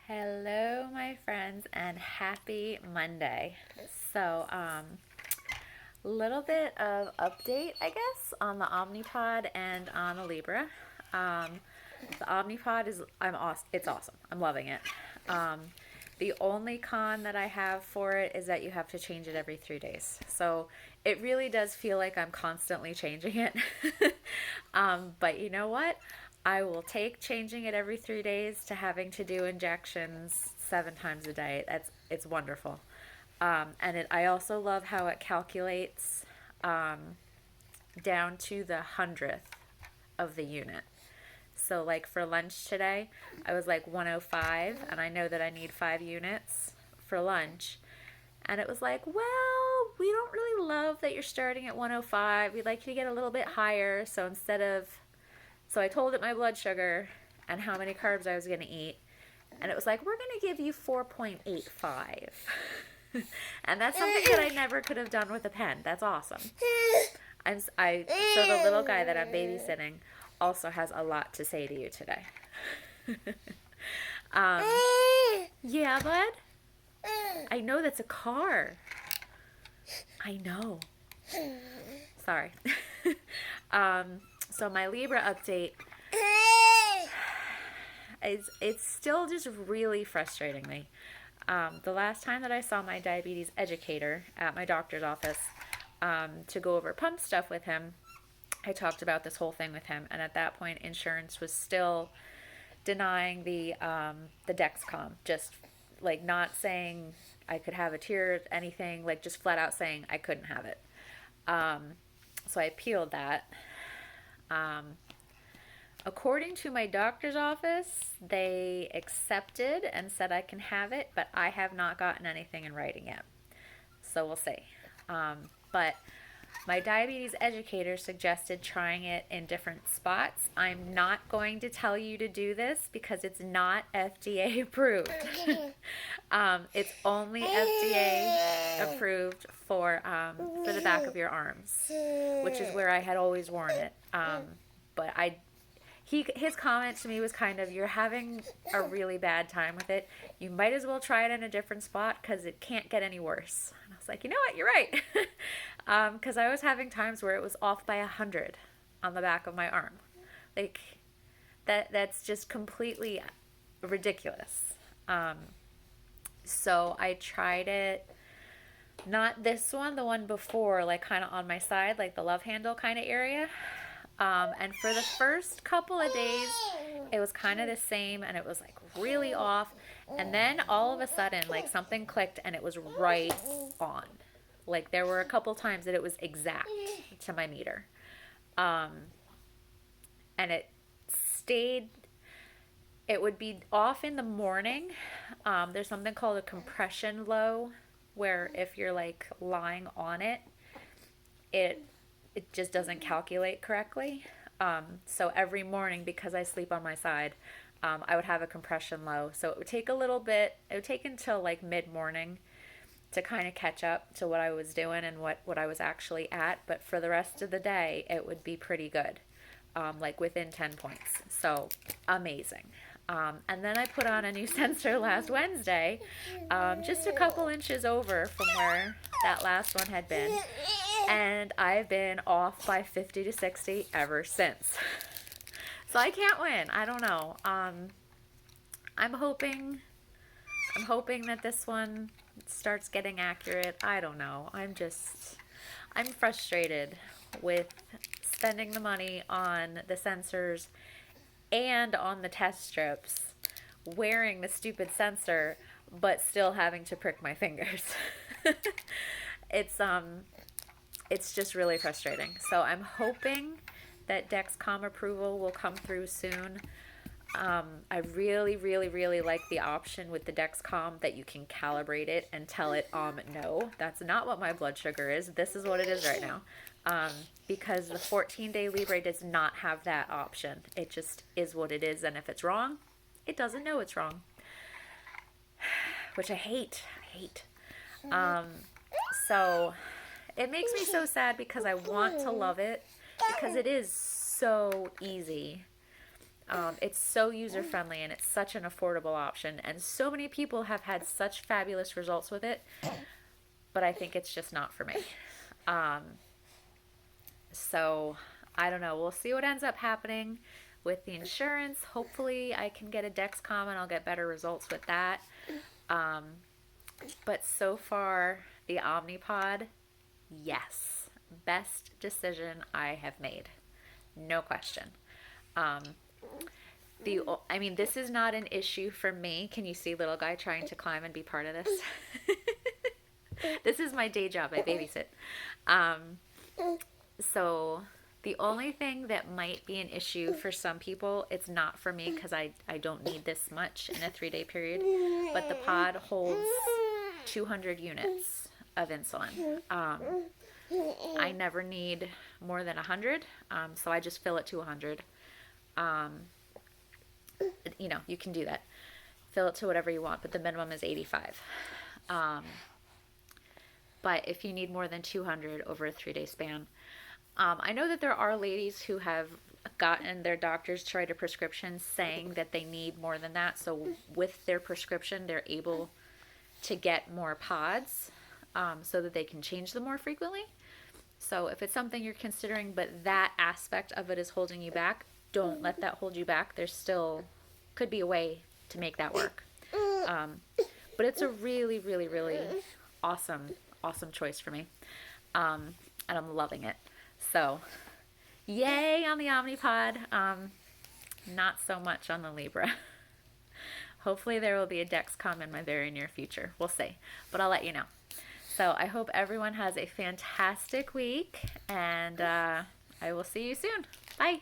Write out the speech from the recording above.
Hello, my friends, and happy Monday. So, little bit of update, I guess, on the Omnipod and on the Libre. Um, the Omnipod is I'm awesome. It's awesome. I'm loving it. Um, the only con that I have for it is that you have to change it every 3 days. So it really does feel like I'm constantly changing it. But you know what? I will take changing it every 3 days to having to do injections 7 times a day. It's wonderful. I also love how it calculates down to the hundredth of the unit. So, like for lunch today, I was like 105, and I know that I need 5 units for lunch. And it was like, well, we don't really love that you're starting at 105. We'd like you to get a little bit higher. So I told it my blood sugar and how many carbs I was going to eat. And it was like, we're going to give you 4.85. And that's something that I never could have done with a pen. That's awesome. So the little guy that I'm babysitting also has a lot to say to you today. um, yeah, bud? I know that's a car. I know. Sorry. So my Libra update it's still just really frustrating me. The last time that I saw my diabetes educator at my doctor's office to go over pump stuff with him, I talked about this whole thing with him, and at that point, insurance was still denying the Dexcom, just like not saying I could have a tier, anything, like just flat out saying I couldn't have it. So I appealed that. According to my doctor's office, they accepted and said I can have it, but I have not gotten anything in writing yet. So we'll see. But my diabetes educator suggested trying it in different spots. I'm not going to tell you to do this because it's not FDA approved. It's only FDA approved for the back of your arms, which is where I had always worn it. But his comment to me was kind of, you're having a really bad time with it. You might as well try it in a different spot because it can't get any worse. And I was like, you know what, you're right. Because I was having times where it was off by 100 on the back of my arm. Like, that's just completely ridiculous. So I tried it, not this one, the one before, like kind of on my side, like the love handle kind of area. And for the first couple of days, it was kind of the same, and it was like really off. And then all of a sudden, like something clicked, and it was right on. Like there were a couple times that it was exact to my meter. And it stayed, it would be off in the morning. There's something called a compression low, where if you're like lying on it, it just doesn't calculate correctly. So every morning, because I sleep on my side, I would have a compression low. So it would take a little bit, it would take until like mid-morning to kind of catch up to what I was doing and what I was actually at. But for the rest of the day, it would be pretty good, like within 10 points. So amazing. And then I put on a new sensor last Wednesday, just a couple inches over from where that last one had been. And I've been off by 50 to 60 ever since. So I can't win. I don't know. I'm hoping that this one starts getting accurate. I don't know. I'm frustrated with spending the money on the sensors and on the test strips, wearing the stupid sensor, but still having to prick my fingers. It's just really frustrating. So I'm hoping that Dexcom approval will come through soon. I really, really, really like the option with the Dexcom that you can calibrate it and tell it, no, that's not what my blood sugar is. This is what it is right now. Because the 14-day Libre does not have that option. It just is what it is, and if it's wrong, it doesn't know it's wrong. Which I hate. So it makes me so sad because I want to love it, because it is so easy. It's so user friendly and it's such an affordable option. And so many people have had such fabulous results with it, but I think it's just not for me. Um, so I don't know. We'll see what ends up happening with the insurance. Hopefully, I can get a Dexcom and I'll get better results with that. Um, but so far, the Omnipod, yes, best decision I have made. No question. Um, I mean, this is not an issue for me. Can you see little guy trying to climb and be part of this? This is my day job. I babysit. Um, so the only thing that might be an issue for some people, it's not for me because I don't need this much in a 3-day period, but the pod holds 200 units of insulin. I never need more than 100, so I just fill it to 100. You know, you can do that. Fill it to whatever you want, but the minimum is 85. But if you need more than 200 over a 3-day span, I know that there are ladies who have gotten their doctors to write a prescription saying that they need more than that. So with their prescription, they're able to get more pods so that they can change them more frequently. So if it's something you're considering, but that aspect of it is holding you back, don't let that hold you back. There's still could be a way to make that work. But it's a really, really, really awesome choice for me. And I'm loving it. So yay on the Omnipod. Not so much on the Libre. Hopefully there will be a Dexcom in my very near future. We'll see. But I'll let you know. So I hope everyone has a fantastic week, and I will see you soon. Bye.